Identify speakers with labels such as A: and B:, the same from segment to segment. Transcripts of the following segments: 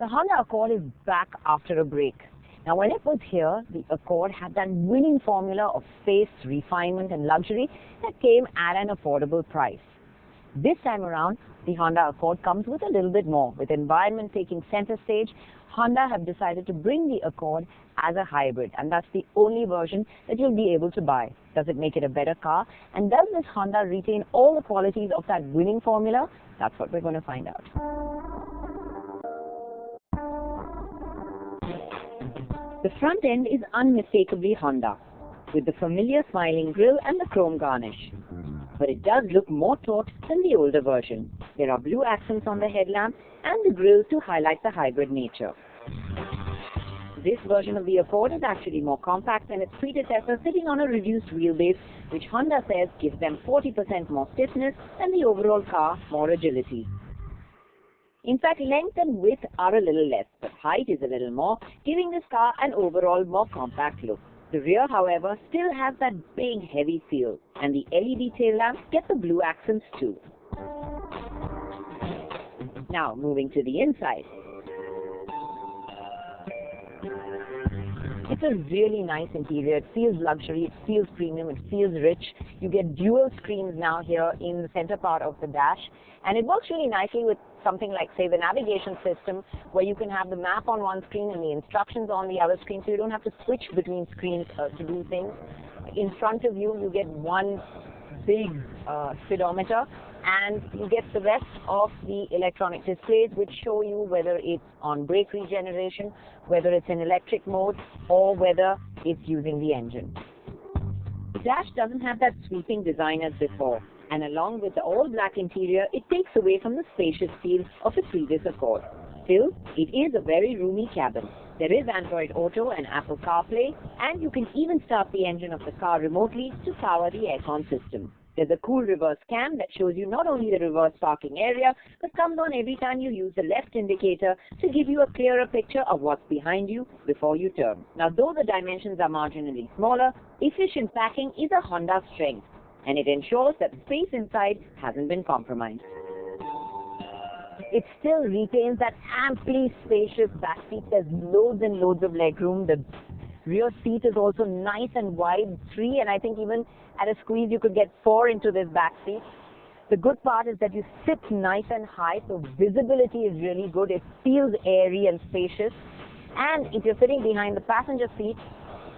A: The Honda Accord is back after a break. Now, when it was here, the Accord had that winning formula of space, refinement and luxury that came at an affordable price. This time around, the Honda Accord comes with a little bit more. With environment taking center stage, Honda have decided to bring the Accord as a hybrid, and that's the only version that you'll be able to buy. Does it make it a better car? And does this Honda retain all the qualities of that winning formula? That's what we're going to find out. The front end is unmistakably Honda, with the familiar smiling grille and the chrome garnish. But it does look more taut than the older version. There are blue accents on the headlamp and the grille to highlight the hybrid nature. This version of the Accord is actually more compact than its predecessor, sitting on a reduced wheelbase, which Honda says gives them 40% more stiffness and the overall car more agility. In fact, length and width are a little less, but height is a little more, giving this car an overall more compact look. The rear, however, still has that big, heavy feel, and the LED tail lamps get the blue accents too. Now, moving to the inside. It's a really nice interior. It feels luxury, it feels premium, it feels rich. You get dual screens now here in the center part of the dash, and it works really nicely with something like, say, the navigation system, where you can have the map on one screen and the instructions on the other screen, so you don't have to switch between screens to do things. In front of you, you get one big speedometer, and you get the rest of the electronic displays which show you whether it's on brake regeneration, whether it's in electric mode, or whether it's using the engine. The dash doesn't have that sweeping design as before, and along with the all-black interior, it takes away from the spacious feel of the previous Accord. Still, it is a very roomy cabin. There is Android Auto and Apple CarPlay, and you can even start the engine of the car remotely to power the aircon system. There's a cool reverse cam that shows you not only the reverse parking area, but comes on every time you use the left indicator to give you a clearer picture of what's behind you before you turn. Now, though the dimensions are marginally smaller, efficient packing is a Honda strength, and it ensures that the space inside hasn't been compromised. It still retains that amply spacious backseat. There's loads and loads of legroom. The rear seat is also nice and wide, 3, and I think even at a squeeze you could get 4 into this back seat. The good part is that you sit nice and high, so visibility is really good. It feels airy and spacious. And if you're sitting behind the passenger seat,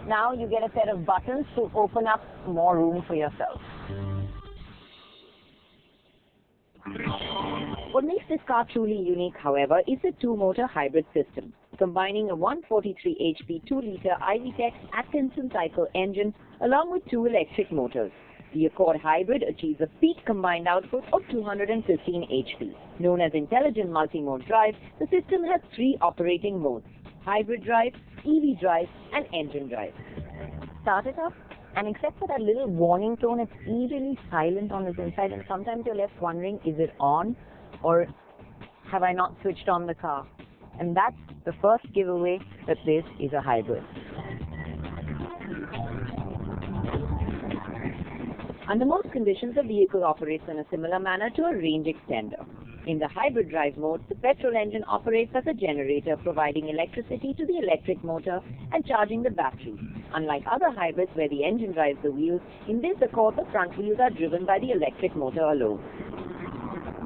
A: now you get a set of buttons to open up more room for yourself. What makes this car truly unique, however, is the two-motor hybrid system, combining a 143 HP 2-liter IVTEC Atkinson cycle engine along with 2 electric motors. The Accord Hybrid achieves a peak combined output of 215 HP. Known as Intelligent Multi-Mode Drive, the system has 3 operating modes: Hybrid Drive, EV Drive, and Engine Drive. Start it up, and except for that little warning tone, it's eerily silent on this inside, and sometimes you're left wondering, is it on, or have I not switched on the car? And that's the first giveaway that this is a hybrid. Under most conditions, the vehicle operates in a similar manner to a range extender. In the hybrid drive mode, the petrol engine operates as a generator, providing electricity to the electric motor and charging the battery. Unlike other hybrids where the engine drives the wheels, in this Accord the front wheels are driven by the electric motor alone.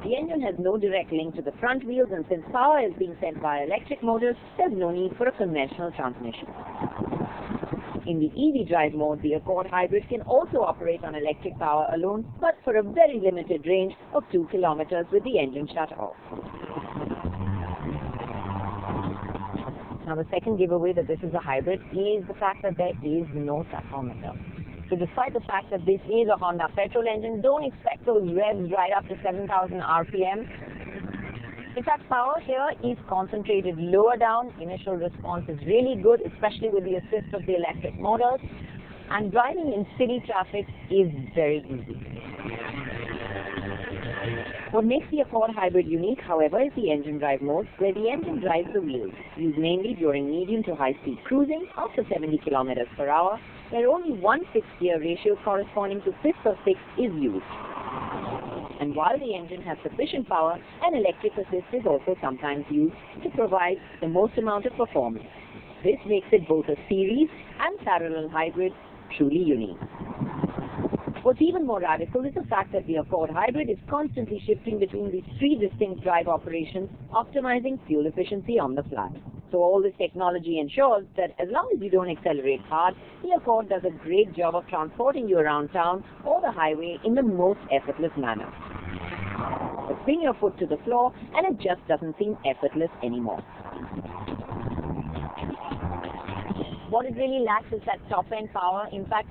A: The engine has no direct link to the front wheels, and since power is being sent via electric motors, there's no need for a conventional transmission. In the EV drive mode, the Accord Hybrid can also operate on electric power alone, but for a very limited range of 2 kilometers with the engine shut off. Now, the second giveaway that this is a hybrid is the fact that there is no tachometer. So despite the fact that this is a Honda petrol engine, don't expect those revs right up to 7,000 RPM. In fact, power here is concentrated lower down. Initial response is really good, especially with the assist of the electric motors. And driving in city traffic is very easy. What makes the Accord Hybrid unique, however, is the engine drive mode, where the engine drives the wheels, used mainly during medium to high-speed cruising up to 70 kilometers per hour, where only one fixed gear ratio corresponding to 5th or 6th is used. And while the engine has sufficient power, an electric assist is also sometimes used to provide the most amount of performance. This makes it both a series and parallel hybrid truly unique. What's even more radical is the fact that the Accord Hybrid is constantly shifting between these three distinct drive operations, optimizing fuel efficiency on the fly. So all this technology ensures that as long as you don't accelerate hard, the Accord does a great job of transporting you around town or the highway in the most effortless manner. But bring your foot to the floor and it just doesn't seem effortless anymore. What it really lacks is that top-end power. In fact,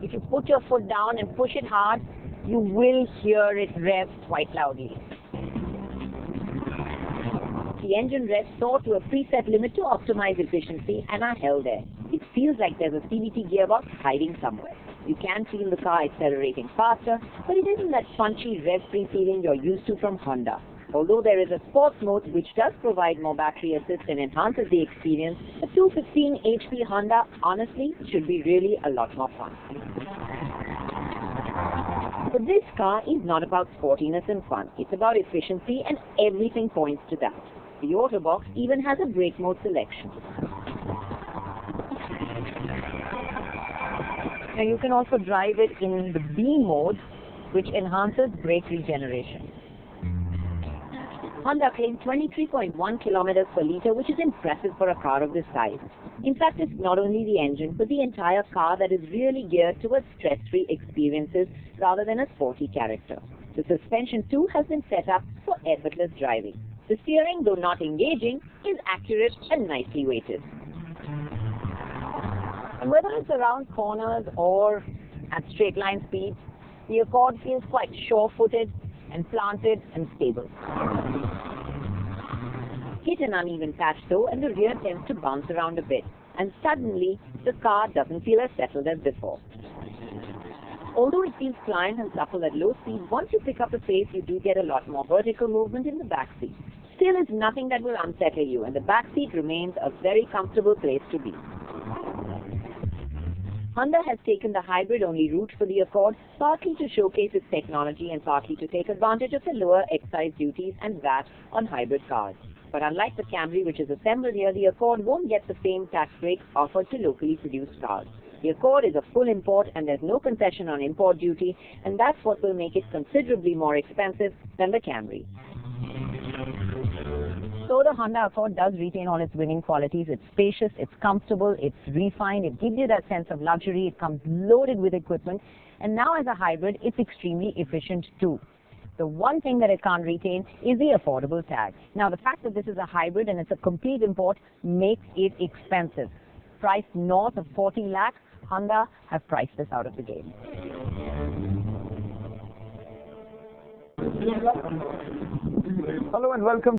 A: if you put your foot down and push it hard, you will hear it rev quite loudly. The engine revs soar to a preset limit to optimize efficiency and are held there. It feels like there's a CVT gearbox hiding somewhere. You can feel the car accelerating faster, but it isn't that punchy rev-free feeling you're used to from Honda. Although there is a sports mode which does provide more battery assist and enhances the experience, the 215 HP Honda honestly should be really a lot more fun. But this car is not about sportiness and fun. It's about efficiency, and everything points to that. The Autobox even has a brake mode selection. Now you can also drive it in the B mode, which enhances brake regeneration. Honda claims 23.1 kilometers per liter, which is impressive for a car of this size. In fact, it's not only the engine, but the entire car that is really geared towards stress-free experiences rather than a sporty character. The suspension too has been set up for effortless driving. The steering, though not engaging, is accurate and nicely weighted. And whether it's around corners or at straight line speeds, the Accord feels quite sure-footed and planted and stable. Hit an uneven patch though, and the rear tends to bounce around a bit, and suddenly the car doesn't feel as settled as before. Although it feels pliant and supple at low speed, once you pick up the pace, you do get a lot more vertical movement in the back seat. Still, it's nothing that will unsettle you, and the back seat remains a very comfortable place to be. Honda has taken the hybrid-only route for the Accord, partly to showcase its technology and partly to take advantage of the lower excise duties and VAT on hybrid cars. But unlike the Camry, which is assembled here, the Accord won't get the same tax breaks offered to locally produced cars. The Accord is a full import and there's no concession on import duty, and that's what will make it considerably more expensive than the Camry. So the Honda Accord does retain all its winning qualities. It's spacious, it's comfortable, it's refined, it gives you that sense of luxury, it comes loaded with equipment, and now as a hybrid, it's extremely efficient too. The one thing that it can't retain is the affordable tag. Now the fact that this is a hybrid and it's a complete import makes it expensive. Priced north of 40 lakhs, Honda have priced this out of the game.
B: Hello and welcome